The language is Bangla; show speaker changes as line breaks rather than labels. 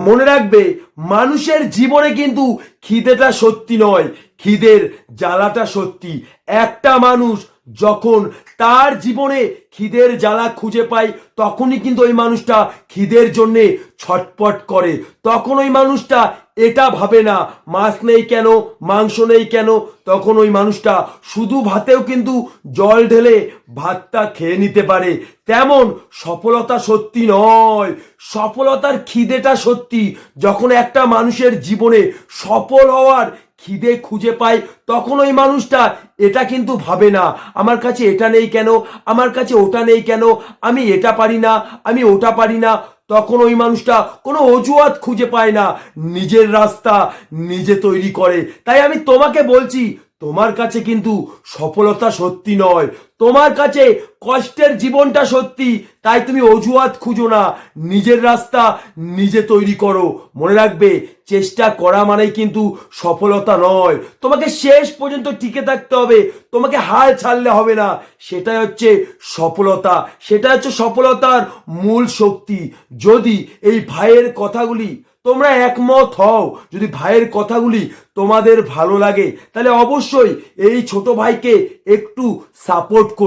মনে রাখবে, মানুষের জীবনে কিন্তু খিদেটা সত্যি নয়, খিদের জ্বালাটা সত্যি। একটা মানুষ যখন তার জীবনে খিদের জ্বালা খুঁজে পায়, তখনই কিন্তু ওই মানুষটা খিদের জন্যে ছটপট করে। তখন ওই মানুষটা এটা ভাবে না মাছ নেই কেন, মাংস নেই কেন। তখন ওই মানুষটা শুধু ভাতেও কিন্তু জল ঢেলে ভাতটা খেয়ে নিতে পারে। তেমন সফলতা সত্যি নয়, সফলতার খিদেটা সত্যি। যখন একটা মানুষের জীবনে সফল হওয়ার খিদে খুঁজে পায়, তখন ওই মানুষটা এটা কিন্তু ভাবে না আমার কাছে এটা নেই কেন, আমার কাছে ওটা নেই কেন, আমি এটা পারি না, আমি ওটা পারি না। তখন ওই মানুষটা কোনো অজুহাত খুঁজে পায় না, নিজের রাস্তা নিজে তৈরি করে। তাই আমি তোমাকে বলছি, তোমার কাছে কিন্তু সফলতা সত্যি নয়, তোমার কাছে কষ্টের জীবনটা সত্যি। তাই তুমি অজুহাত খুঁজো না, নিজের রাস্তা নিজে তৈরি করো। মনে রাখবে, চেষ্টা করা মানেই কিন্তু সফলতা নয়। তোমাকে শেষ পর্যন্ত টিকে থাকতে হবে, তোমাকে হাল ছাড়লে হবে না। সেটাই হচ্ছে সফলতা, সেটা হচ্ছে সফলতার মূল শক্তি। যদি এই ভাইয়ের কথাগুলি তোমরা একমত হও, যদি ভাইয়ের কথাগুলি তোমাদের ভালো লাগে, তাহলে অবশ্যই এই ছোট ভাইকে একটু সাপোর্ট করো।